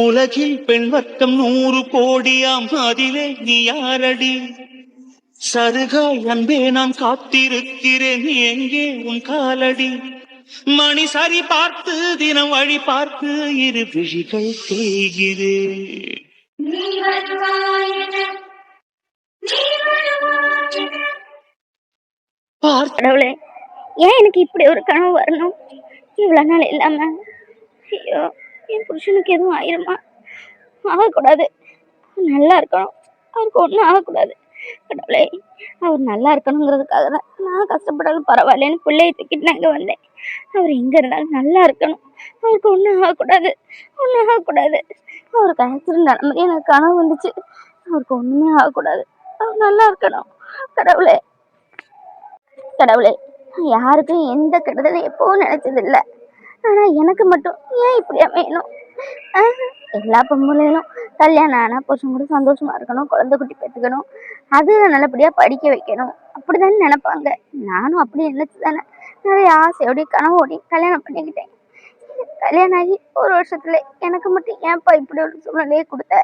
உலகில் பெண் வர்க்கம் 100 கோடியாம், அதிலே நீ யாரடி? சருகாய் அன்பே நான் காத்திருக்கிறேன், எங்கே உன் காலடி? மணி சரி பார்த்து தினம் வழி பார்த்து இரு விழிகள் தேய்கிறேன். கடவுளே, ஏன் எனக்கு இப்படி ஒரு கனவு வரணும்? இவ்வளவு நாள் இல்லாம. ஐயோ, என் புருஷனுக்கு எதுவும் ஆயிருமா? ஆகக்கூடாது. நல்லா இருக்கணும், அவருக்கு ஒன்றும் ஆகக்கூடாது. கடவுளே, அவர் நல்லா இருக்கணுங்கிறதுக்காக தான் நான் கஷ்டப்பட்டாலும் பரவாயில்லன்னு பிள்ளையை தூக்கிட்டு நான் இங்கே வந்தேன். அவர் எங்கே இருந்தாலும் நல்லா இருக்கணும், அவருக்கு ஒன்றும் ஆகக்கூடாது, ஒன்றும் ஆகக்கூடாது. அவருக்கு ஆக்சிடென்ட் ஆன மாதிரி எனக்கு கனவு வந்துச்சு. அவருக்கு ஒன்றுமே ஆகக்கூடாது, அவர் நல்லா இருக்கணும். கடவுளே, கடவுளே, யாருக்கும் எந்த கெடுதலும் எப்பவும் நினைச்சதில்லை. ஆனா எனக்கு மட்டும் ஏன் இப்படி அமையணும்? எல்லா பொம்பளைகளும் கல்யாணம் ஆனா புருஷன் கூட சந்தோஷமா இருக்கணும், குழந்தை குட்டி பெற்றுக்கணும், அது நல்லபடியா படிக்க வைக்கணும், அப்படிதானே நினைப்பாங்க. நானும் அப்படி நினைச்சுதானே நிறைய ஆசையோடய கனவோடய கல்யாணம் பண்ணிக்கிட்டேன். கல்யாணம் ஆகி ஒரு வருஷத்துல எனக்கு மட்டும் ஏன்ப்பா இப்படி ஒரு சூழ்நிலையை கொடுத்த?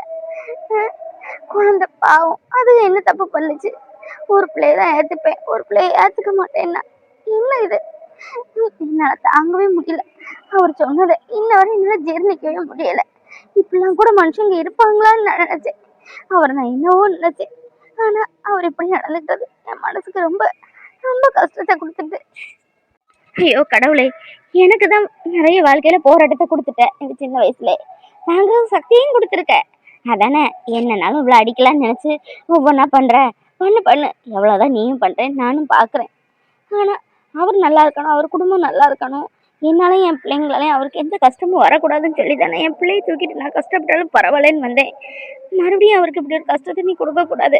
குழந்தை பாவம், அது என்ன தப்பு பண்ணுச்சு? ஒரு பிள்ளையதான் ஏத்துப்பேன், ஒரு பிள்ளைய ஏத்துக்க மாட்டேன்னா என்ன இது? என்னால தாங்கவே முடியல. அவர் சொன்னதை இன்ன வரை என்னால ஜீர்ணிக்கவே முடியல. இப்பெல்லாம் கூட மனுஷங்க இருப்பாங்களான்னு நான் நினைச்சேன். அவர் நான் என்னவோ நினைச்சேன். ஆனா அவர் இப்படி நடந்துக்கிட்டது என் மனசுக்கு ரொம்ப ரொம்ப கஷ்டத்தை கொடுத்துட்டு. ஐயோ கடவுளே, எனக்கு தான் நிறைய வாழ்க்கையில போராட்டத்தை கொடுத்துட்டேன் இந்த சின்ன வயசுல. நாங்க சக்தியும் கொடுத்துருக்கேன். அதானே என்னன்னாலும் இவ்வளவு அடிக்கலாம்னு நினைச்சு ஒவ்வொன்றா பண்ற. பண்ணு எவ்வளவுதான் நீயும் பண்றேன், நானும் பாக்குறேன். ஆனா அவர் நல்லா இருக்கணும், அவர் குடும்பம் நல்லா இருக்கணும், என்னாலையும் என் பிள்ளைங்களாலையும் அவருக்கு எந்த கஷ்டமும் வரக்கூடாதுன்னு சொல்லி தானே என் பிள்ளையை தூக்கிட்டு நான் கஷ்டப்பட்டாலும் பரவாயில்லன்னு வந்தேன். மறுபடியும் அவருக்கு இப்படி ஒரு கஷ்டத்தை நீ கொடுக்கக்கூடாது.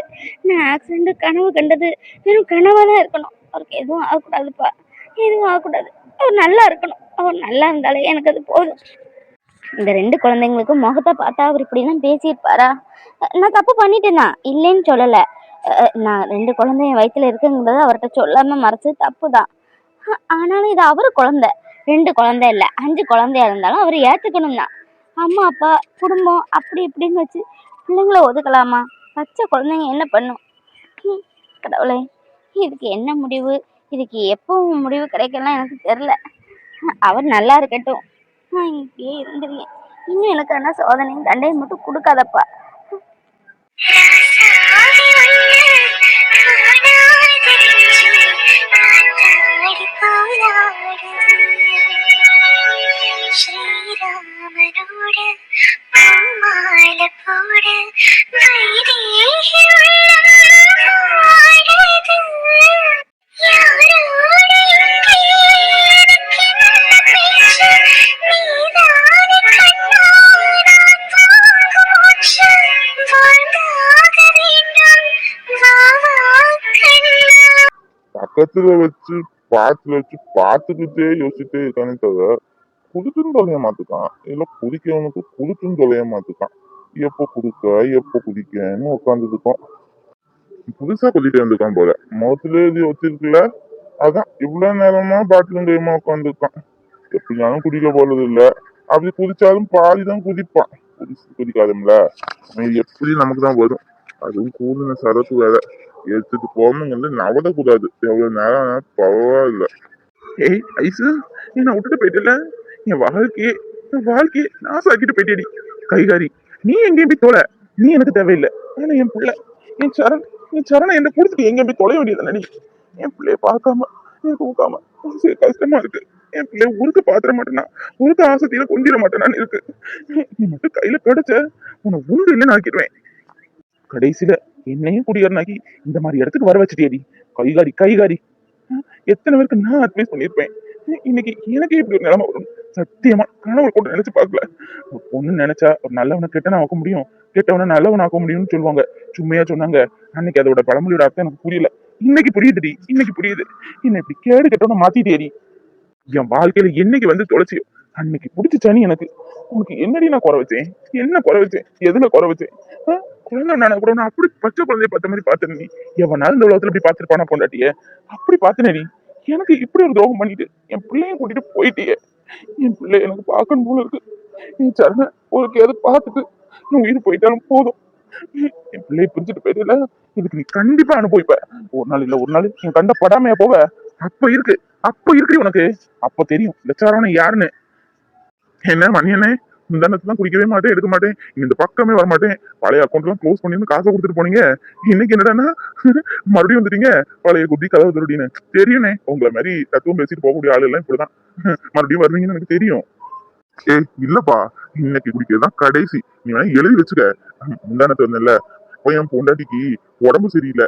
நான் ஆக்சிடென்ட் கனவு கண்டது வெறும் கனவாக தான் இருக்கணும். அவருக்கு எதுவும் ஆகக்கூடாதுப்பா, எதுவும் ஆகக்கூடாது. அவர் நல்லா இருக்கணும், அவர் நல்லா இருந்தாலே எனக்கு அது போதும். இந்த 2 குழந்தைங்களுக்கும் முகத்தை பார்த்தா அவர் இப்படிலாம் பேசியிருப்பாரா? நான் தப்பு பண்ணிட்டேன் தான், இல்லைன்னு சொல்லலை. நான் 2 குழந்தைய வயிற்றுல இருக்குங்கிறத அவர்கிட்ட சொல்லாம மறைச்சது தப்பு தான். ஆனாலும் இது அவரு குழந்தை, 2 குழந்தை இல்லை 5 குழந்தையா இருந்தாலும் அவர் ஏற்றுக்கணும் தான். அம்மா அப்பா குடும்பம் அப்படி இப்படின்னு வச்சு பிள்ளைங்களை ஒதுக்கலாமா? பச்சை குழந்தைங்க என்ன பண்ணும்? கடவுளே, இதுக்கு என்ன முடிவு? இதுக்கு எப்போ முடிவு கிடைக்கலாம் எனக்கு தெரில. அவர் நல்லா இருக்கட்டும், நான் இங்கேயே இருந்துருவேன். இன்னும் எனக்கான சோதனையும் தண்டையும் மட்டும் கொடுக்காதப்பா. ஸ்ரீராமனோடு பூமாலை போட வைதேகி பக்கத்துல வச்சு பார்த்துக்கிட்டே யோசிச்சுட்டே இருக்கானே தவிர குடிச்சுன்னு தொலைய மாத்துக்கான். இல்ல குடிக்கிறவனுக்கு குடிச்சுன்னு தொலைய மாத்துக்கான். எப்போ குடிக்கன்னு உட்காந்துருக்கோம். புதுசா குடிட்டு இருந்துக்கான் போல. முகத்துல இது வச்சிருக்குல, அதான் இவ்வளவு நேரமா பாட்டிலும் கைமா உட்காந்துருக்கான். எப்படினாலும் குடிக்க போறது இல்ல. அப்படி குடிச்சாலும் பாதிதான் குடிப்பான். குடிக்காதும்ல, எப்படி நமக்கு தான் வரும். அதுவும் கூடுன சரக்கு வேற எடுத்துட்டு போகணுங்கிறது நவடக்கூடாது. எவ்வளவு நேரம் பரவாயில்ல. ஏய் ஐசு, நீ நான் விட்டுட்டு போயிட்டல. என் வாழ்க்கையே நான் சாக்கிட்டு போயிட்டேடி கைகாரி. நீ எங்கேயும் போய் தொலை, நீ எனக்கு தேவையில்லை. ஆனா என் பிள்ளை, என் சரணை என்ன கொடுத்துட்டு எங்கேயும் போய் தொலைய வேண்டியதானடி. என் பிள்ளைய பார்க்காம எனக்கு ஊக்காம கஷ்டமா இருக்கு. என் பிள்ளைய உருக்கு பாத்திர மாட்டேனா, உருக்கு ஆசத்தியில கொஞ்சிட மாட்டேனான்னு இருக்கு. நீ மட்டும் கையில கிடைச்ச உன்னை உண்டு இல்லைன்னு ஆக்கிடுவேன். கடைசியில என்னையும் குடிகாரனாக்கி இந்த மாதிரி இடத்துக்கு வர வச்சுட்டேடி கைகாரி. எத்தனை பேருக்கு நான் அட்வைஸ் பண்ணியிருப்பேன். இன்னைக்கு எனக்கு இப்படி ஒரு நிலைமை வரும் சத்தியமா கனவு கூட நினைச்சு பார்க்கல. ஒரு பொண்ணு நினைச்சா ஒரு நல்லவனை கெட்டவன் ஆக்க முடியும், கெட்டவனை நல்லவன் ஆக்க முடியும்னு சொல்லுவாங்க. சும்மையா சொன்னாங்க. அன்னைக்கு அதோட பழமொழியோட அர்த்தம் எனக்கு புரியல. இன்னைக்கு புரியுதுடி, இன்னைக்கு புரியுது. என்ன இப்படி கேடு கெட்டவனை மாத்திட்டேடி. என் வாழ்க்கையில என்னைக்கு வந்து தொலைச்சியோ அன்னைக்கு பிடிச்சிச்சானி எனக்கு. உனக்கு என்னடி நான் குறை வச்சேன்? என்ன குறை வச்சேன்? எதுல குறை வச்சேன்? குழந்தை நானே கூட நான் அப்படி பச்சை குழந்தைய பார்த்த மாதிரி பாத்துன நீ. எவனாலும் இந்த உலகத்துல இப்படி பாத்துருப்பானா பொண்டாட்டிய? அப்படி பாத்துன நீ. எனக்கு இப்படி ஒரு துரோகம் பண்ணிட்டு என் பிள்ளைய கூட்டிட்டு போயிட்டியே. என் பிள்ளை எனக்கு பார்க்கணும் போல இருக்கு. என் சரண உங்களுக்கு எது பார்த்துட்டு என் உயிர் போயிட்டாலும் போதும். என் பிள்ளைய பிரிச்சுட்டு போயிட்டல, இதுக்கு நீ கண்டிப்பா அனுபவிப்ப. ஒரு நாள் இல்ல ஒரு நாள் என் கண்ட படாமையா போவ. அப்ப இருக்கு உனக்கு. அப்ப தெரியும் இந்த சரவணன் யாருன்னு. என்ன மணியனே, முந்தானத்துலாம் குடிக்கவே மாட்டேன், எடுக்க மாட்டேன், இந்த பக்கமே வர மாட்டேன், பழைய அக்கௌண்ட் எல்லாம் க்ளோஸ் பண்ணி காசை கொடுத்துட்டு போனீங்க. இன்னைக்கு என்னடான்னா மறுபடியும் வந்துட்டீங்க பழைய குட்டி கதவு திருடின்னு. தெரியும்னே, உங்களை மாதிரி தத்துவம் பேசிட்டு போகக்கூடிய ஆளு எல்லாம் இப்படிதான் மறுபடியும் வருவீங்கன்னு எனக்கு தெரியும். ஏய் இல்லப்பா, இன்னைக்கு குடிக்கிறதுதான் கடைசி. நீ வேணா எழுதி வச்சுக்க. முந்தானத்து வந்தல, அப்போ என் பொண்டாட்டிக்கு உடம்பு சரியில்லை,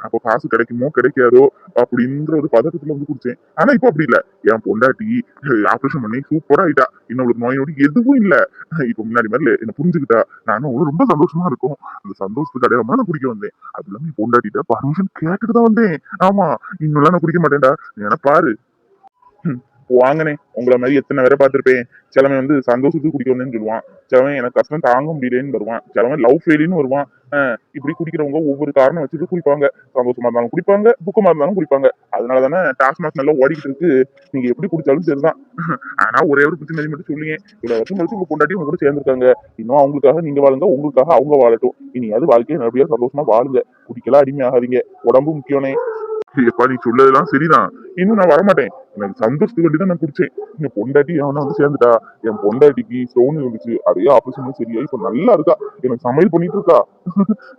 அப்போ காசு கிடைக்குமோ கிடைக்காதோ அப்படின்ற ஒரு பதட்டத்துல வந்து குடிச்சேன். ஆனா இப்போ அப்படி இல்ல, என் பொண்டாட்டி ஆபரேஷன் பண்ணி சூப்பரா ஆயிட்டா, இன்னொரு நோயோடு எதுவும் இல்ல. இப்போ முன்னாடி மாதிரி என்ன புரிஞ்சுக்கிட்டா, நானும் ரொம்ப சந்தோஷமா இருக்கும். அந்த சந்தோஷத்துக்கு அடையாளமா நான் குடிக்க வந்தேன். அது இல்லாம என் பொண்டாட்டிட்ட பர்மிஷன் கேட்டுட்டு தான் வந்தேன். ஆமா, இன்னும் நான் குடிக்க மாட்டேன்டா, ஏன்னா பாரு. வாங்கனே, உங்களை மாதிரி எத்தனை பேரை பார்த்திருப்பேன். சிலவன் வந்து சந்தோஷத்துக்கு குடிக்க வந்தேன்னு சொல்லுவான், சிலவன் எனக்கு கஷ்டம் தாங்க முடியலன்னு வருவான், சிலவன் லவ் ஃபெயிலின்னு வருவான். இப்படி குடிக்கிறவங்க ஒவ்வொரு காரணம் வச்சுட்டு குடிப்பாங்க. சந்தோஷமா இருந்தாலும் குடிப்பாங்க, துக்கமா இருந்தாலும் குடிப்பாங்க. அதனால தானே டாஸ்மாக் நல்லா ஓடிக்கிட்டு இருக்கு. நீங்க எப்படி குடிச்சாலும் சரிதான். ஆனா ஒரே ஒரு புத்திமதி மட்டும் சொல்லுங்க, இவ்வளவு வருஷம் கழிச்சு உங்க பொண்டாட்டி உங்க கூட சேர்ந்துருக்காங்க. இன்னும் அவங்களுக்காக நீங்க வாழுங்க, உங்களுக்காக அவங்க வாழட்டும். இனியாவது வாழ்க்கையை நல்லபடியா சந்தோஷமா வாழுங்க. குடிக்கலாம் அடிமை ஆகாதீங்க, உடம்பு முக்கியம்னே. எப்பா நீ சொல்லதெல்லாம் சரிதான், இன்னும் நான் வரமாட்டேன். எனக்கு சந்தோஷத்துக்கு வேண்டி தான் நான் குடிச்சேன். என் பொண்டாட்டி அவனை வந்து சேர்ந்துட்டா. என் பொண்டாட்டிக்கு ஸ்டோன் இருந்துச்சு, அதையே ஆபரேஷன் சரியா இப்ப நல்லா இருக்கா, எனக்கு சமையல் பண்ணிட்டு இருக்கா.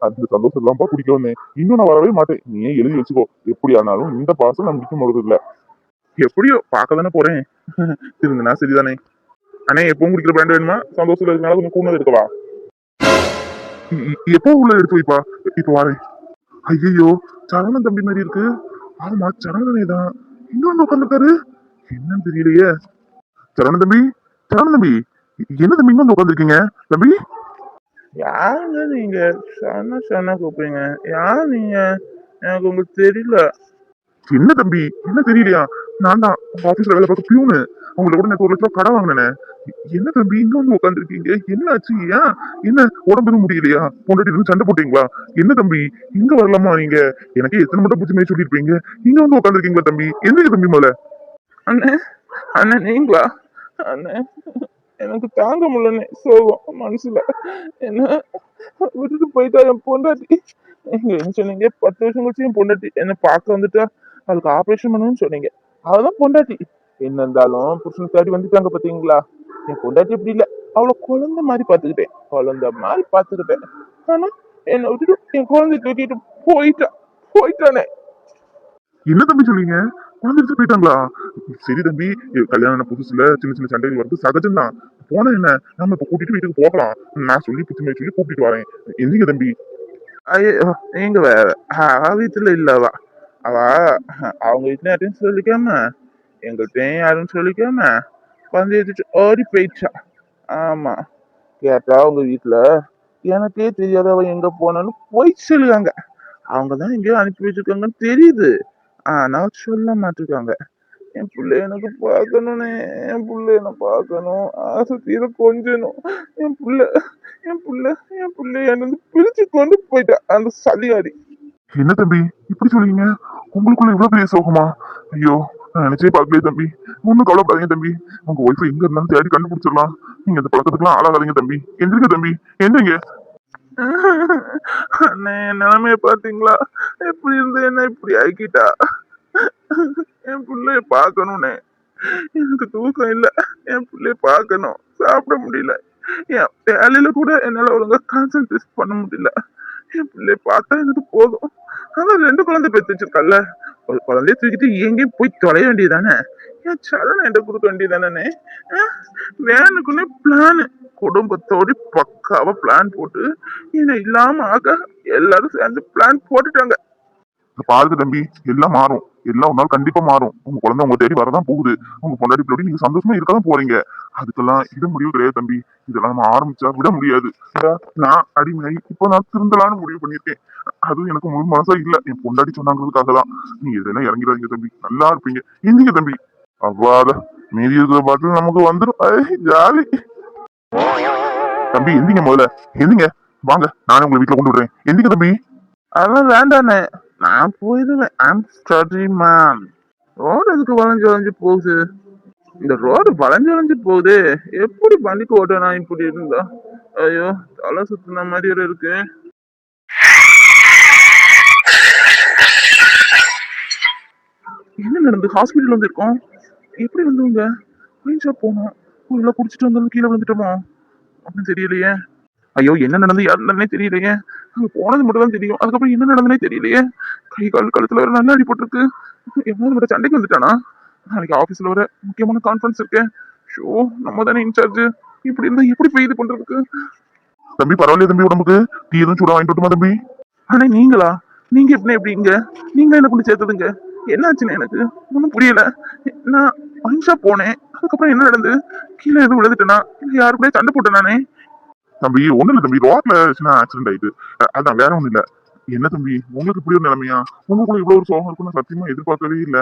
அந்த சந்தோஷம் எல்லாம்ப்பா குடிக்க வந்தேன். இன்னும் நான் வரவே மாட்டேன். நீ ஏன் எழுதி வச்சுக்கோ, எப்படி ஆனாலும் இந்த பாசம் நான் முடிக்க முடியாது இல்ல. எப்படியோ பார்க்க தானே போறேன். திருந்தனா சரிதானே. அண்ணே எப்பவும் குடிக்கிற பிராண்ட் வேணுமா? சந்தோஷத்துல இருக்கனால கொஞ்சம் கூடது இருக்கவா? எப்போ உள்ள எடுத்து வைப்பா? இப்ப வரேன். ஐயோ, சரவணன் தம்பி மாதிரி இருக்கு. ஆமா சரவணனே தான். இன்னொன்னு உட்காந்துருக்காரு, என்னன்னு தெரியலையே. சரவணன் தம்பி, சரவணன் தம்பி, என்ன தம்பி இங்க வந்து உட்காந்துருக்கீங்க தம்பி? யாருங்க நீங்க? சொன்ன கூப்பிடுங்க. யார் நீங்க? எனக்கு உங்களுக்கு தெரியல. என்ன தம்பி, என்ன தெரியலையா? நான் தான் உங்க ஆபீஸ்ல வேலை பார்க்க பியூனு. உங்களை கூட நேற்று 1 லட்சம் கடை வாங்கினேன். என்ன தம்பி இங்க வந்து உட்காந்துருக்கீங்க? என்ன ஆச்சு? ஏன் என்ன உடம்பு முடியலையா? பொண்டாட்டி சண்டை போட்டீங்களா? என்ன தம்பி இங்க வரலாமா நீங்க? எனக்கு எத்தனை மட்டும் பூச்சி மாதிரி சொல்லிருப்பீங்க. இங்க வந்து உட்காந்துருக்கீங்களா தம்பி? என்னங்க தம்பி மேல? அண்ணே, அண்ணே நீங்களா? அண்ணே எனக்கு தாங்க முடியலண்ணே, சோகம் மனசுல. என்ன விட்டுட்டு போயிட்டா என் பொண்டாட்டி. நீங்க என்ன சொன்னீங்க? 10 வருஷம் கழிச்சு என் பொண்டாட்டி என்ன பார்க்க வந்துட்டா, அவளுக்கு ஆபரேஷன் பண்ணணும்னு சொன்னீங்க. அவதான் பொண்டாட்டி. என்ன இருந்தாலும் புருஷன் தேடி வந்துட்டாங்க பாத்தீங்களா? என் பொண்டாட்டி அப்படி இல்ல, அவளை குழந்தை மாதிரி பாத்துக்கிட்டேன், குழந்தை மாதிரி பாத்துக்கிட்டேன். ஆனா என்னை விட்டுட்டு என் குழந்தை தூக்கிட்டு போயிட்டானே. என்ன தம்பி சொல்றீங்க? குழந்தை எடுத்து போயிட்டாங்களா? சரி தம்பி, கல்யாணம் புதுசுல சின்ன சின்ன சண்டைகள் வருது, சகஜம்தான். போனா என்ன, நம்ம இப்ப கூட்டிட்டு வீட்டுக்கு போகலாம். நான் சொல்லி புத்திமை சொல்லி கூப்பிட்டு வரேன். எந்தீங்க தம்பி? ஐயோ நீங்க வேற, வீட்டுல இல்லவா? அவ அவங்க வீட்டுல யாரையும் சொல்லிக்காம, எங்கள்கிட்டயும் யாரும் சொல்லிக்காம வந்து எடுத்துட்டு ஓடி போயிடுச்சா. ஆமா, கேட்டா உங்க வீட்டுல எனக்கே தெரியாத அவ எங்க போனான்னு போய் சொல்லுவாங்க. அவங்கதான் எங்கேயோ அனுப்பி வச்சிருக்காங்கன்னு தெரியுது, ஆனா சொல்ல மாட்டிருக்காங்க. என் பிள்ளை எனக்கு பார்க்கணும்னே, என் பிள்ளை என்ன பார்க்கணும், ஆசை தீர கொஞ்சணும். என் பிள்ளை என்ன பிரிச்சு கொண்டு போயிட்டா அந்த சளியாடி. என்ன தம்பி இப்படி சொல்றீங்க? உங்களுக்குள்ள இவ்வளவு பெரிய சோகமா? ஐயோ, நான் நினைச்சே பார்க்கலையே தம்பி. ஒன்னும் கவலைப்படாதீங்க தம்பி, உங்க ஒய்ஃபை எங்க இருந்தாலும் தேடி கண்டுபிடிச்சிடலாம். நீங்க அந்த பழக்கத்துக்குலாம் ஆளாகாதீங்க தம்பி. எந்திரிங்க தம்பி, எந்திரிங்க. அண்ணே நிலைமைய பாத்தீங்களா? எப்படி இருந்து என்ன இப்படி ஆக்கிட்டா. என் பிள்ளைய பார்க்கணும்னே, எனக்கு தூக்கம் இல்ல. என் பிள்ளைய பார்க்கணும், சாப்பிட முடியல. என் வேலையில கூட என்னால ஒழுங்கா கான்சென்ட்ரேட் பண்ண முடியல. என் பிள்ளைய பார்த்தா எனக்கு போதும். ஆனா 2 குழந்தை பெற்று வச்சிருக்கல, ஒரு குழந்தைய தூக்கிட்டு எங்கேயும் போய் தொலைய வேண்டியதானே. என் சரணம் என்கிட்ட கொடுக்க வேண்டியதானே. வேனுக்குன்னே பிளான், குடும்பத்தோடு பக்காவா பிளான் போட்டு என்ன இல்லாம ஆக எல்லாரும் சேர்ந்து பிளான் போட்டுட்டாங்க. பாருங்க தம்பி, எல்லாம் மாறும், எல்லாம் ஒரு நாள் கண்டிப்பா மாறும். உங்க குழந்தை உங்க தேடி வரதான் போகுது. உங்க பொண்டாட்டி பிள்ளை நீங்க சந்தோஷமா இருக்கதான் போறீங்க. அதுக்கெல்லாம் இது முடிவு கிடையாது தம்பி. இதெல்லாம் நம்ம ஆரம்பிச்சா விட முடியாது. நான் அடிமை, இப்ப நான் திருந்தலான்னு முடிவு பண்ணிருக்கேன். அதுவும் எனக்கு முழு மனசா இல்ல, என் பொண்டாட்டி சொன்னாங்கிறதுக்காக தான். நீங்க இதெல்லாம் இறங்கிடாதீங்க தம்பி, நல்லா இருப்பீங்க. எந்திங்க தம்பி. அவ்வாத மீதி இருக்கிற பாட்டில் நமக்கு வந்துடும், ஜாலி. தம்பி எந்திங்க, முதல்ல எந்திங்க. வாங்க, நானே உங்களை வீட்டுல கொண்டு விடுறேன். எந்திங்க தம்பி. அதெல்லாம் வேண்டானே, நான் போயிடுவேன். I'm study ma'am. ரோடு எதுக்கு வளைஞ்சு போகுது? இந்த ரோடு வளைஞ்சு வளைஞ்சு போகுது. எப்படி வண்டிக்கு ஓட்டனா இப்படி இருந்தா? ஐயோ, தலை சுத்துன மாதிரி வேற இருக்கு. என்ன நடந்து ஹாஸ்பிட்டல் வந்து இருக்கோம்? எப்படி வந்தவங்க? ஒயின் ஷாப் போனோம். உள்ள குடிச்சிட்டு வந்தாலும் கீழே விழுந்துட்டோமோ அப்படின்னு தெரியலையே. ஐயோ, என்ன நடந்து யார் நடந்தே தெரியலையே. அங்க போனது மட்டும் தான் தெரியும். அதுக்கப்புறம் என்ன நடந்தனே தெரியலையே. கை கால் கழுத்துல வேற நல்லா அடிபட்டிருக்கு. எவ்வளவு விட சண்டைக்கு வந்துட்டானா? நாளைக்கு ஆபீஸ்ல வர முக்கியமான கான்ஃபரன்ஸ் இருக்கு. ஷோ, நம்ம தானே இன்சார்ஜ். இப்படி இருந்தா எப்படி போய் இது பண்றதுக்கு? தம்பி பரவாயில்லையா தம்பி, உடம்புக்கு டீ எதுவும் சூடா வாங்கிட்டு வரட்டுமா தம்பி? ஆனா நீங்களா? நீங்க எப்படி இங்க? நீங்க என்ன கொண்டு சேர்த்ததுங்க? என்னாச்சுன்னு எனக்கு ஒன்றும் புரியல. நான் ஒயின் ஷாப் போனேன். அதுக்கப்புறம் என்ன நடந்து கீழே எதுவும் விழுந்துட்டேனா இல்ல யாரு கூட சண்டை போட்டேன் நானே? தம்பி ஒண்ணு இல்ல தம்பி, ரோட்ல சின்ன ஆக்சிடென்ட் ஆயிட்டு. அதான் வேற ஒண்ணும் இல்ல. என்ன தம்பி உங்களுக்கு இப்படி ஒரு நிலைமையா? உங்களுக்குள்ள இவ்வளவு ஒரு சோகம் இருக்குன்னு சத்தியமா எதிர்பார்க்கவே இல்ல.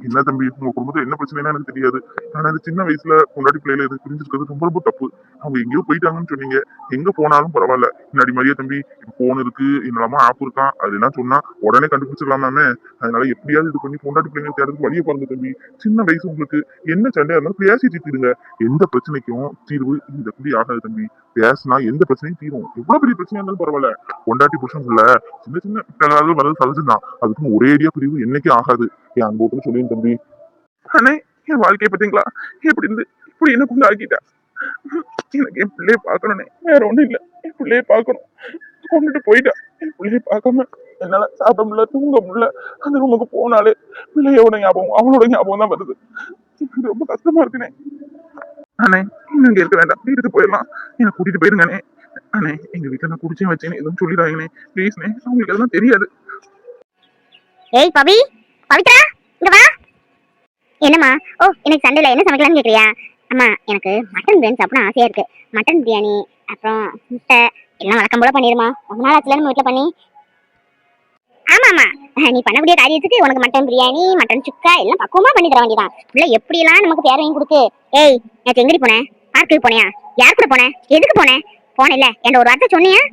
என்ன தம்பி உங்க குடும்பத்துல என்ன பிரச்சனைனா எனக்கு தெரியாது. ஆனா அது சின்ன வயசுல கொண்டாடி பிள்ளைல இது பிரிஞ்சிருக்கிறது ரொம்ப ரொம்ப தப்பு. அவங்க எங்கேயோ போயிட்டாங்கன்னு சொன்னீங்க. எங்க போனாலும் பரவாயில்ல, முன்னாடி மாதிரியே தம்பி போன் இருக்கு, என்னலாமா ஆப் இருக்கான், அதெல்லாம் சொன்னா உடனே கண்டுபிடிச்சிடலாமே. அதனால எப்படியாவது இது பண்ணி கொண்டாடி பிள்ளைங்க தேடுறதுக்கு வழியை பாருங்க தம்பி. சின்ன வயசு உங்களுக்கு, என்ன சண்டையா இருந்தாலும் பேசி தீர்த்திடுங்க. எந்த பிரச்சனைக்கும் தீர்வு இந்த குடி ஆகாது தம்பி. பேசினா எந்த பிரச்சனையும் தீரும். எவ்வளவு பெரிய பிரச்சனையா இருந்தாலும் பரவாயில்ல. கொண்டாட்டி புருஷனுக்குள்ள சின்ன சின்ன தகராறுகள் வர்றது சகஜம்தான். அதுக்கும் ஒரே அடியா பிரிவு என்னைக்கே ஆகாது. என் அனுபவத்துல சொல்லியும் தம்பி. ஆனா என் வாழ்க்கையை பார்த்தீங்களா? எப்படி இருந்து இப்படி என்ன கொண்டு ஆக்கிட்டா? எனக்கு என் பிள்ளைய பார்க்கணும்னே, வேற ஒண்ணும் இல்ல. என் பிள்ளைய பார்க்கணும். கொண்டுட்டு போயிட்டா. என் பிள்ளைய பார்க்காம என்னால சாப்பிட முடியல, தூங்க முடியல. அந்த ரூமுக்கு போனாலே பிள்ளையோட ஞாபகம், அவனோட ஞாபகம் தான் வருது. எனக்கு ரொம்ப கஷ்டமா இருக்குனே. அண்ணே, இன்னும் இங்க இருக்க வேண்டாம், வீட்டுக்கு போயிடலாம். என்னை கூட்டிட்டு போயிருங்கண்ணே. அண்ணே, எங்க வீட்டுல நான் குடிச்சேன் வச்சேன்னு எதுவும் சொல்லிடாங்கண்ணே, ப்ளீஸ்ண்ணே. அவங்களுக்கு அதெல்லாம் தெரியாது. ஏய் பவி, பவித்ரா, இங்க வா. என்னம்மா? ஓ, எனக்கு சண்டேல என்ன சமைக்கலாம்னு கேக்குறியா? அம்மா, எனக்கு மட்டன் பிரியாணி சாப்பிட ஆசையா இருக்கு. மட்டன் பிரியாணி, அப்புறம் முட்டை எல்லாம் வழக்கம் போல பண்ணிடுமா. ரொம்ப நாள் ஆச்சுல நம்ம வீட்டுல பண்ணி. ஆமாமா, நீ பண்ணக்கூடிய காரியத்துக்கு உனக்கு மட்டன் பிரியாணி, மட்டன் சுக்கா எல்லாம் பக்குவமா பண்ணி தர வேண்டியதான். உள்ள எப்படி எல்லாம் நமக்கு பேர் வாங்கி கொடுக்கு. ஏய், நேற்று எங்கடி போனேன்? பார்க்குக்கு போனியா? யார் கூட போனேன்? எதுக்கு போனேன்? போனேன்ல, என்ற ஒரு வார்த்தை சொன்னியா?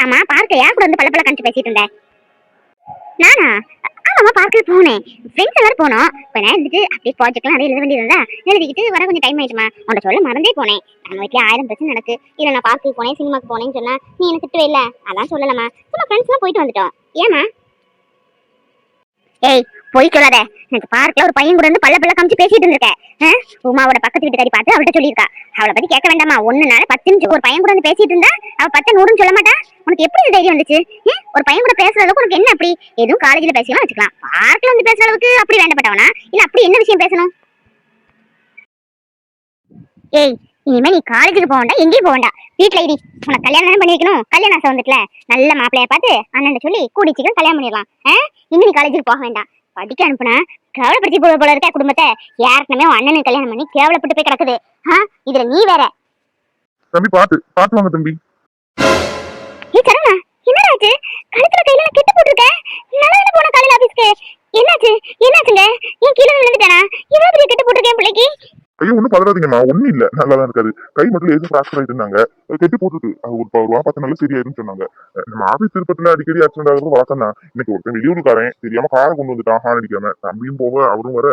ஆமா, பார்க்க யார் கூட வந்து பல்ல பல்ல கணிச்சு பேசிட்டு இருந்தேன்? நானா? ஆமாமா, பார்க்க போனேன். ஃப்ரெண்ட்ஸ் எல்லாரும் போனோம். இப்ப நான் இருந்துட்டு அப்படியே ப்ராஜெக்ட்லாம் நிறைய எழுத வேண்டியதா எழுதிக்கிட்டு வர கொஞ்சம் டைம் ஆயிடுமா. உன்ட சொல்ல மறந்தே போனேன். நம்ம வீட்டுல 1000 பிரச்சனை நடக்கு. இல்ல நான் பார்க்கு போனேன், சினிமாக்கு போனேன்னு சொன்னா நீ எனக்கு திட்டவே இல்ல. அதான் சொல்லலாமா. சும்மா ஃப்ரெண்ட்ஸ் எல்லாம் போயிட்டு வந்துட்டோம். ஏமா? ஏய், போய் சொல்லாத. எனக்கு பார்க்ல ஒரு பையன் கூட வந்து பல்ல பல்ல காமிச்சு பேசிட்டு இருந்திருக்க. உமாவோட பக்கத்து வீட்டுக்காரி பார்த்து அவள்கிட்ட சொல்லியிருக்கா. அவளை பத்தி கேட்க வேண்டாமா? 1 நாள் 10 நிமிஷம் ஒரு பையன் கூட வந்து பேசிட்டு இருந்தா அவ 10 100ன்னு சொல்ல மாட்டா. உனக்கு எப்படி இந்த தைரியம் வந்துச்சு? ஒரு பையன் கூட பேசுற அளவுக்கு உனக்கு என்ன? அப்படி எதுவும் காலேஜ்ல பேசலாம் வச்சுக்கலாம். பார்க்ல வந்து பேசுற அளவுக்கு அப்படி வேண்டப்பட்டவனா? இல்ல அப்படி என்ன விஷயம் பேசணும்? ஏய், இனிமே நீ காலேஜுக்கு போக வேண்டாம், எங்கேயும் போக வேண்டாம். வீட்டுல இடி. உனக்கு கல்யாணம் தானே பண்ணி வைக்கணும். கல்யாணம் ஆசை வந்துட்டுல, நல்ல மாப்பிள்ளைய பார்த்து அண்ணன் சொல்லி கூடி சீக்கிரம் கல்யாணம் பண்ணிடலாம். இனி நீ காலேஜுக்கு போக வேண்டாம். படிக்க அனுப்புனா கேவலப்படுத்தி போல இருக்க குடும்பத்தை. யாருக்குமே அண்ணனுக்கு கல்யாணம் பண்ணி கேவலப்பட்டு போய் கிடக்குது. இதுல நீ வேற. தம்பி பாத்து பாத்து வாங்க தம்பி. ஏ சரவணா, என்னடாச்சு? கழுத்துல கையில கெட்டு போட்டுருக்க. நல்லா என்ன போன காலையில ஆபீஸ்க்கு. என்னாச்சு? என்னாச்சுங்க? ஏன் கீழே விழுந்துட்டானா? இவ்வளவு பெரிய கெட்டு போட்டிருக்கேன் பிள்ளைக்கு. ஐயோ ஒன்னும் பதறாதீங்கம்மா, ஒண்ணும் இல்ல, நல்லாதான் இருக்காது. கை மட்டும் எதுவும் பிராக்சர் ஆயிட்டு இருந்தாங்க, கெட்டி போட்டுருக்கு. அது ஒரு ரூபா 10 நாள் சரியாயிருன்னு சொன்னாங்க. நம்ம ஆபீஸ் திருப்பத்துல அடிக்கடி ஆக்சிடென்ட் ஆகிறது வழக்கம் தான். இன்னைக்கு ஒருத்தன் வெளியூருக்காரன் தெரியாம காரை கொண்டு வந்துட்டான், ஹார்ன் அடிக்காம. தம்பியும் போக அவரும் வர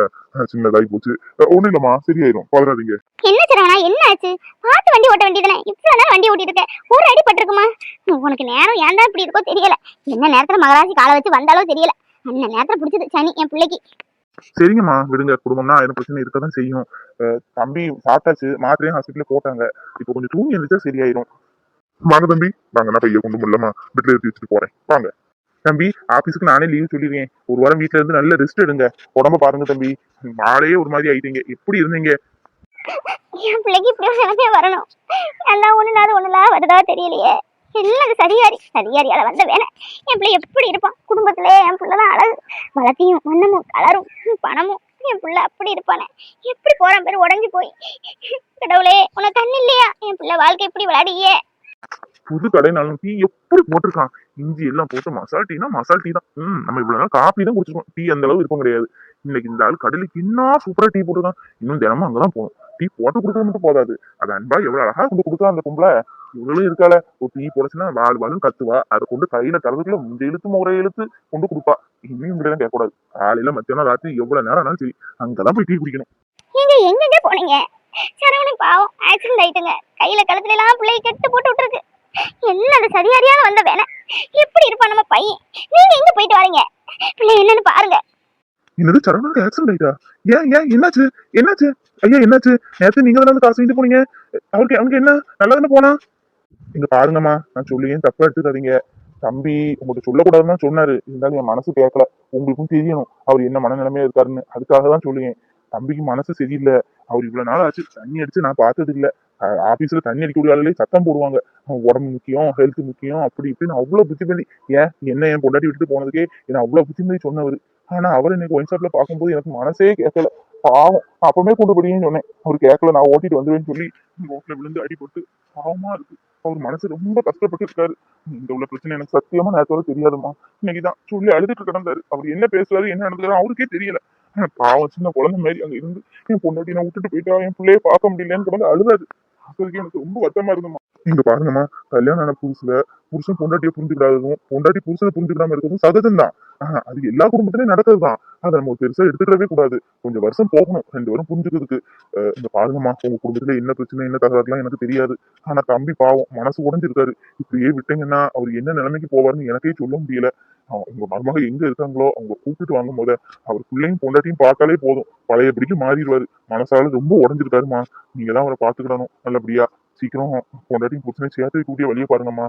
சின்னதாகி போச்சு. ஒண்ணும் இல்லம்மா, சரியாயிரும், பதறாதீங்க. என்ன சரவணா, என்ன ஆச்சு? பார்த்து வண்டி ஓட்ட வேண்டியதுதானே? இவ்வளவு நேரம் வண்டி ஓட்டிட்டு இருக்க, ஒரு அடி பட்டிருக்குமா? உனக்கு நேரம் ஏன்டா இப்படி இருக்கோ தெரியல. என்ன நேரத்துல மகராசி காலை வச்சு வந்தாலோ தெரியல. அந்த நேரத்துல பிடிச்சது சனி என் பிள்ளைக்கு. சரிங்கம்மா விடுங்க, குடும்பம்னா 1000 பிரச்சனை இருக்கதான் செய்யும். தம்பி சாப்பிட்டாச்சு, மாத்திரையும் ஹாஸ்பிட்டல்ல போட்டாங்க. இப்போ கொஞ்சம் தூங்கி இருந்துச்சா சரியாயிரும். வாங்க தம்பி வாங்க, நான் பைய கொண்டு முடியலமா வீட்டுல எடுத்து வச்சுட்டு போறேன். வாங்க தம்பி, ஆபீஸுக்கு நானே லீவ் சொல்லிடுவேன். ஒரு வாரம் வீட்டுல இருந்து நல்ல ரெஸ்ட் எடுங்க. உடம்ப பாருங்க தம்பி, நாளையே ஒரு மாதிரி ஆயிட்டீங்க. எப்படி இருந்தீங்க? என் பிள்ளைக்கு இப்படி ஒரு நிலைமையா வரணும். எல்லாம் ஒண்ணுலாம் வருதா தெரியலையே. எல்லாம் சரியாரியால வந்த வேலை. என் பிள்ளை எப்படி இருப்பான்? குடும்பத்திலே என் பிள்ளைதான் அழகு. வளர்த்தியும் மண்ணமும் கலரும் பணமும். என் பிள்ளை அப்படி இருப்பானே. எப்படி போறான் பேர் உடஞ்சு போய். கடவுளே, உனக்கு கண்ணு இல்லையா? என் பிள்ளை வாழ்க்கை எப்படி விளையாடியே. புது கடைனாலும் டீ எப்படி போட்டிருக்கான். இஞ்சி எல்லாம் போட்டு மசால் டீனா மசால் டீ தான். நம்ம இவ்வளவு நாள் காஃபி தான் குடிச்சிருக்கோம், டீ அந்த அளவு விருப்பம் கிடையாது. இன்னைக்கு இந்த ஆள் கடலுக்கு இன்னும் சூப்பரா டீ போட்டுருக்கான். இன்னும் தினமும் அங்கதான் போகணும். டீ போட்டு கொடுக்கறது மட்டும் போதாது, அது அன்பா எவ்வளவு அழகா கொண்டு கொடுக்குறா அந்த பொம்பளை. இவ்வளவு இருக்காள, ஒரு டீ போடுச்சுன்னா வாழ் கத்துவா, அதை கொண்டு கையில தரதுக்குள்ள முந்தைய இழுத்து முறை இழுத்து கொண்டு கொடுப்பா. இன்னும் இப்படிதான் கேட்கக்கூடாது. காலையில மத்தியானம் ராத்திரி எவ்வளவு நேரம் ஆனாலும் சரி அங்கதான் போய் டீ குடிக்கணும். நீங்க எங்கெங்க போனீங்க? சரவணன் பாவம் ஆக்சிடென்ட் ஆயிட்டுங்க. கையில கழுத்துல எல்லாம் பிள்ளைய கெட்டு போட்டு விட்டுருக்கு. என்ன அது சரியாரியான வந்த வேலை. எப்படி இருப்பான் நம்ம பையன்? நீங்க எங்க போயிட்டு வரீங்க? பிள்ளை என்னன்னு பாருங்க. என்னது சரவணனுக்கு ஆக்சிடென்ட் ஆயிட்டா? ஏன் ஏன் என்னாச்சு? என்னாச்சு ஐயா? என்னாச்சு? நேத்து நீங்க தானே காசு வாங்கிட்டு போனீங்க. அவனுக்கு என்ன நல்லா தானே போனா? இங்க பாருங்கம்மா, நான் சொல்லியும் தப்பா எடுத்துக்காதீங்க. தம்பி உங்கள்கிட்ட சொல்லக்கூடாதுன்னு தான் சொன்னாரு, இருந்தாலும் என் மனசு கேட்கல. உங்களுக்கும் தெரியணும் அவர் என்ன மனநிலைமையா இருக்காருன்னு, அதுக்காக தான் சொல்லுவேன். தம்பிக்கு மனசு சரியில்லை. அவர் இவ்வளவு நாள் ஆச்சு தண்ணி அடிச்சு நான் பார்த்தது இல்ல. ஆபீஸ்ல தண்ணி அடிக்கக்கூடிய ஆளுகளே சத்தம் போடுவாங்க, அவன் உடம்பு முக்கியம், ஹெல்த் முக்கியம், அப்படி இப்படின்னு அவ்வளவு புத்திமதி. ஏன் என்ன என் பொண்டாட்டி விட்டுட்டு போனதுக்கே என்ன அவ்வளவு புத்திமதி சொன்னவர். ஆனா அவர் எனக்கு ஒயின் ஷாப்ல பார்க்கும்போது எனக்கு மனசே கேட்கல. பாவம், அப்பவே கொண்டு படின்னு சொன்னேன், அவர் கேட்கல, நான் ஓட்டிட்டு வந்துருவேன்னு சொல்லி ரோட்ல விழுந்து அடிபட்டு பாவமா இருக்கு. அவர் மனசு ரொம்ப கஷ்டப்பட்டு இருக்காரு. இந்த உள்ள பிரச்சனை எனக்கு சத்தியமா நேரத்தோட தெரியாதுமா. இன்னைக்குதான் சொல்லி அழுதுட்டு கிடந்தாரு. அவர் என்ன பேசுறாரு என்ன நடந்தாரு அவருக்கே தெரியல. பாவம் சின்ன குழந்தை மாதிரி அங்க இருந்து என் பொண்டாட்டி நான் விட்டுட்டு போயிட்டா, என் பிள்ளைய பார்க்க முடியலன்னு கிடந்து அழுதாரு. அதுக்கு எனக்கு ரொம்ப வருத்தமா இருந்தமா. இங்க பாருங்கம்மா, கல்யாணம் ஆன புதுசுல புருஷன் பொண்டாட்டியை புரிஞ்சுக்கிடாததும் பொண்டாட்டி புருஷனை புரிஞ்சுக்கிடாம இருக்கிறதும் சகஜம் தான். அது எல்லா குடும்பத்திலயும் நடக்கிறதுதான். அதை நம்ம பெருசா எடுத்துக்கவே கூடாது. கொஞ்சம் வருஷம் போகணும் 2 பேரும் புரிஞ்சுக்கிறதுக்கு. இந்த பாருங்கம்மா, உங்க குடும்பத்துல என்ன பிரச்சனை என்ன தகராறுலாம் எனக்கு தெரியாது. ஆனா தம்பி பாவம் மனசு உடைஞ்சிருக்காரு. இப்படியே விட்டீங்கன்னா அவர் என்ன நிலைமைக்கு போவாருன்னு எனக்கே சொல்ல முடியல. உங்க மருமக எங்க இருக்காங்களோ அவங்க கூப்பிட்டு வாங்கும் போத அவர் பிள்ளையும் பொண்டாட்டியும் பார்த்தாலே போதும், பழையபடிக்கு மாறிடுவாரு. மனசால ரொம்ப உடஞ்சிருக்காருமா. நீங்க தான் அவரை பாத்துக்கிடணும் நல்லபடியா. சீக்கிரம் பொண்டாட்டியும் புருஷனையும் சேர்த்து கூடிய வழியை பாருங்கம்மா.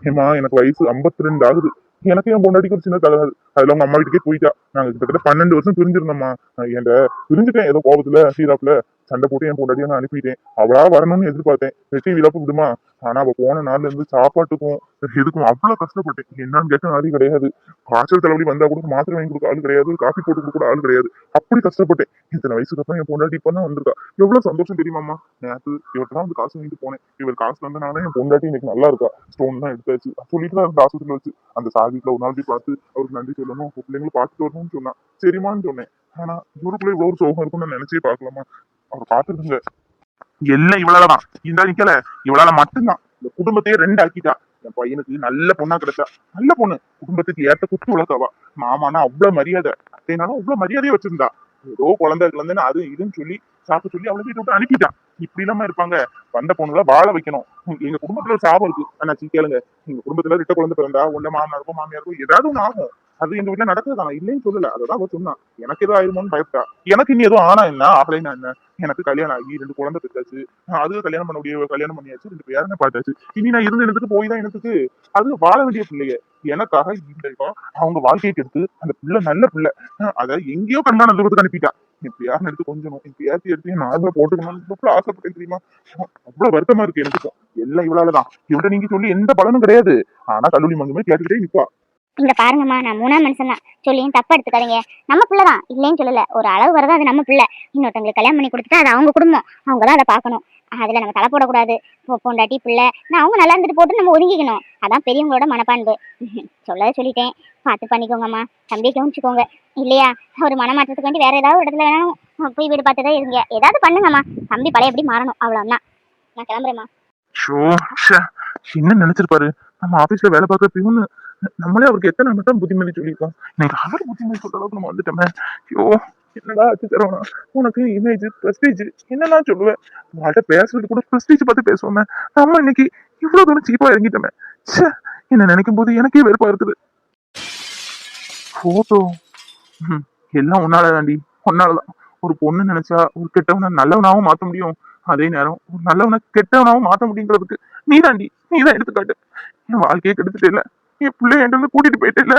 ஏமா, எனக்கு வயசு 52 ஆகுது. எனக்கு என் பொண்டாட்டிக்கு ஒரு சின்ன தகராறு. அதுல அவங்க அம்மா வீட்டுக்கே போயிட்டா. நாங்க கிட்டத்தட்ட 12 வருஷம் பிரிஞ்சிருந்தோம்மா. என்கிட்ட பிரிஞ்சுட்டேன் ஏதோ கோபத்துல சீராப்புல சண்டை போட்டு என் பொண்டாட்டியை நான் அனுப்பிட்டேன். அவளா வரணும்னு எதிர்பார்த்தேன், வெற்றி விழாப்பு விடுமா. ஆனா அவ போன நாள்ல இருந்து சாப்பாட்டுக்கும் இதுக்கும் அவ்வளவு கஷ்டப்பட்டேன். என்னன்னு கேட்க ஆளு கிடையாது. காய்ச்சல் தலைவலி வந்தா கூட மாத்திரை வாங்கி கொடுக்க ஆள் கிடையாது, காஃபி போட்டு கொடுக்க ஆள் கிடையாது. அப்படி கஷ்டப்பட்டேன். இத்தனை வயசுக்கு அப்புறம் என் பொண்டாட்டி இப்பதான் வந்திருக்கா. எவ்வளவு சந்தோஷம் தெரியுமாம்மா. நேற்று இவர்தான் வந்து காசு வாங்கிட்டு போனேன். இவர் காசு வந்தனால என் பொண்டாட்டி இன்னைக்கு நல்லா இருக்கா. ஸ்டோன் தான் எடுத்தாச்சு சொல்லிட்டு தான் ஆஸ்பத்திரியில வச்சு அந்த சாதிக்குள்ள ஒரு நாள் போய் பார்த்து அவருக்கு நன்றி சொல்லணும், பிள்ளைங்களை பார்த்துட்டு வரணும்னு சொன்னா. சரிமான்னு சொன்னேன். ஆனா இவருக்குள்ள இவ்வளவு ஒரு சோகம் இருக்கும்னு நினைச்சே பார்க்கலாமா. அவர் பார்த்துருக்குங்க எல்லாம் இவளாலதான். இந்த நிக்கல, இவளால மட்டும்தான் இந்த குடும்பத்தையே 2 ஆக்கிட்டா. என் பையனுக்கு நல்ல பொண்ணா கிடைச்சா, நல்ல பொண்ணு, குடும்பத்துக்கு ஏத்த குத்து வளர்த்தவா. மாமானா அவ்வளவு மரியாதை, அத்தைனாலும் அவ்வளவு மரியாதையை வச்சிருந்தா. ஏதோ குழந்தை குழந்தைன்னு அது இதுன்னு சொல்லி சாப்பிட்டு சொல்லி அவளை வீட்டு விட்டு அனுப்பிட்டான். இப்படி இல்லாம இருப்பாங்க. வந்த பொண்ணுல வாழ வைக்கணும். எங்க குடும்பத்துல ஒரு சாபம் இருக்கு. அண்ணாச்சி கேளுங்க, எங்க குடும்பத்துல 2 குழந்தை பிறந்தா ஒண்ணு மாமனாருக்கும் மாமியாருக்கும் ஏதாவது ஒண்ணு ஆகும். அது எங்க வீட்டுல நடக்குதுதான், இல்லைன்னு சொல்லல. அததான் அவ சொன்னா. எனக்கு எதுவும் ஆயிருமோன்னு பயப்பட்டா. எனக்கு இனி எதுவும் ஆனா என்ன ஆகலைன்னா என்ன, எனக்கு கல்யாணம் ஆகி 2 குழந்தை பெற்றாச்சு. அது கல்யாணம் பண்ண முடிய கல்யாணம் பண்ணியாச்சு, 2 பேருங்க பார்த்தாச்சு. இனி நான் இருந்த இடத்துக்கு போய் தான் எனக்கு அது வாழ வேண்டிய பிள்ளைங்க. எனக்காக இந்த அவங்க வாழ்க்கையை கெடுத்து அந்த பிள்ளை நல்ல பிள்ளை அதை எங்கேயோ கண்மான தூரத்துக்கு அனுப்பிட்டா. என் பேரன் எடுத்து கொஞ்சம் என் பேத்தி எடுத்து என் நார்ல போட்டுக்கணும்னு ஆசைப்பட்டேன் தெரியுமா. அவ்வளவு வருத்தமா இருக்கு எனக்கு. எல்லாம் இவளாலதான். இவட நீங்க சொல்லி எந்த பலனும் கிடையாது. ஆனா கல்லூரி மங்குமே கேட்டுக்கிட்டே நிப்பா. இங்க பாருங்கம்மா, நான் 3ஆம் மனுஷன் தான், சொல்லியும் தப்பா எடுத்துக்காதீங்க. நம்ம பிள்ளைதான், இல்லைன்னு சொல்லல. ஒரு அளவு வரதான் அது நம்ம பிள்ளை. இன்னொருத்தவங்களுக்கு கல்யாணம் பண்ணி கொடுத்துட்டா அது அவங்க குடும்பம், அவங்கதான் அதை பார்க்கணும். அதுல நம்ம தலை போடக்கூடாது. பொண்டாட்டி பிள்ளை நான் அவங்க நல்லா இருந்துட்டு போட்டு நம்ம ஒதுங்கிக்கணும். அதான் பெரியவங்களோட மனப்பான்பு. சொல்லிட்டேன், பார்த்து பண்ணிக்கோங்கம்மா. தம்பியை கவனிச்சுக்கோங்க. இல்லையா ஒரு மனமாற்றத்துக்கு வேண்டி வேற ஏதாவது இடத்துல வேணாலும் போய் வீடு பார்த்துதான் இருங்க. ஏதாவது பண்ணுங்கம்மா. தம்பி பழைய எப்படி மாறணும், அவ்வளவுதான். நான் கிளம்புறேம்மா. என்ன நினைச்சிருப்பாரு நம்ம ஆபீஸ்ல வேலை பார்க்க பியூன்னு. நம்மளே அவருக்கு எத்தனை மட்டும் புத்திமதி சொல்லியிருக்கோம். எனக்கு அவர் புத்திமதி சொல்ற அளவுக்கு நம்ம வந்துட்டோமே. ஐயோ, என்னடா ஆச்சு தரவனா. உனக்கு இமேஜ் பிரஸ்டீஜ் என்னன்னா சொல்லுவேன். உங்கள்கிட்ட பேசுறது கூட பிரஸ்டீஜ் பார்த்து பேசுவோமே. நம்ம இன்னைக்கு இவ்வளவு தூரம் சீப்பா இறங்கிட்டோமே. என்ன நினைக்கும் போது எனக்கே வெறுப்பா இருக்குது. போட்டோ எல்லாம் உன்னால தாண்டி, உன்னாலதான். ஒரு பொண்ணு நினைச்சா ஒரு கெட்டவனை நல்லவனாவும் மாத்த முடியும். அதே நேரம் ஒரு நல்லவனை கெட்டவனாவும் மாத்த முடியுங்கிறதுக்கு நீதான் எடுத்துக்காட்டு. என் வாழ்க்கையை கெடுத்துட்டு இல்ல, என் பிள்ளைய என்கிட்ட கூட்டிட்டு போயிட்டு இல்ல.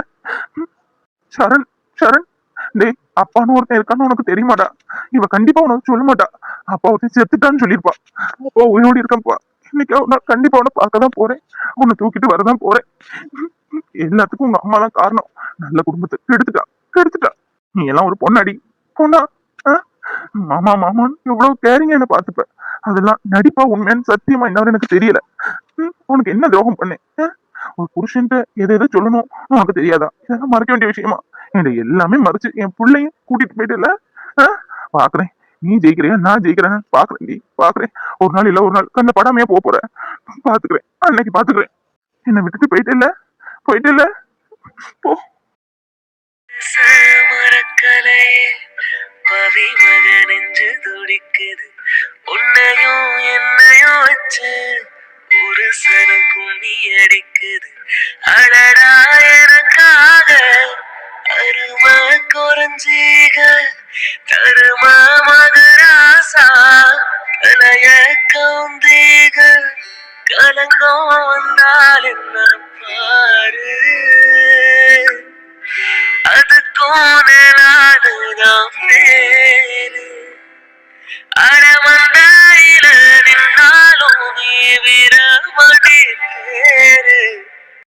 சரண் சரண் டேய், அப்பான்னு ஒருத்தன் இருக்கான்னு உனக்கு தெரியுமாடா? இவ கண்டிப்பா உனக்கு சொல்ல மாட்டா. அப்பா ஒருத்தன் செத்துட்டான்னு சொல்லியிருப்பா. அப்பா உயிரோடு இருக்கப்பா. இன்னைக்கு நான் கண்டிப்பா உன்னை பார்க்கதான் போறேன், உன்னை தூக்கிட்டு வரதான் போறேன். எல்லாத்துக்கும் உங்க அம்மா தான் காரணம். நல்ல குடும்பத்தை கெடுத்துட்டா. நீ எல்லாம் ஒரு பொண்ணா மாமா மாமான்னு எவ்வளவு கேரிங்க என்ன பாத்துப்ப. அதெல்லாம் நடிப்பா உண்மைன்னு சத்தியமா இன்னவரை எனக்கு தெரியல. உனக்கு என்ன துரோகம் பண்ணேன்? ஒரு புருஷன்ட்ட எதை சொல்லணும் உனக்கு தெரியாதா? இதெல்லாம் மறக்க வேண்டிய விஷயமா? என் எல்லாமே மறைச்சு என் பிள்ளையும் கூட்டிட்டு போயிட்டல. பாக்குறேன் நீ ஜெயிக்கிறியா நான் ஜெயிக்கிறேன் பாக்குறேன். நீ பாக்குறேன் ஒரு நாள் இல்ல ஒரு நாள் கண்ண படாமையா போறேன். பாத்துக்கிறேன் அன்னைக்கு பாத்துக்கிறேன். என்னை விட்டுட்டு போயிட்டு போ. மறக்கலை பவி மக நெஞ்சு துடிக்குது உன்னையும் என்னையும் வச்சு ஒரு சனம் கும்மி அடிக்குது அடடா எனக்காக அருமா குறைஞ்சீக தருமா மகராசா கலைய கவுந்தீக கலங்கம் வந்தால் என்ன பாரு அதுக்கும் நானுதான்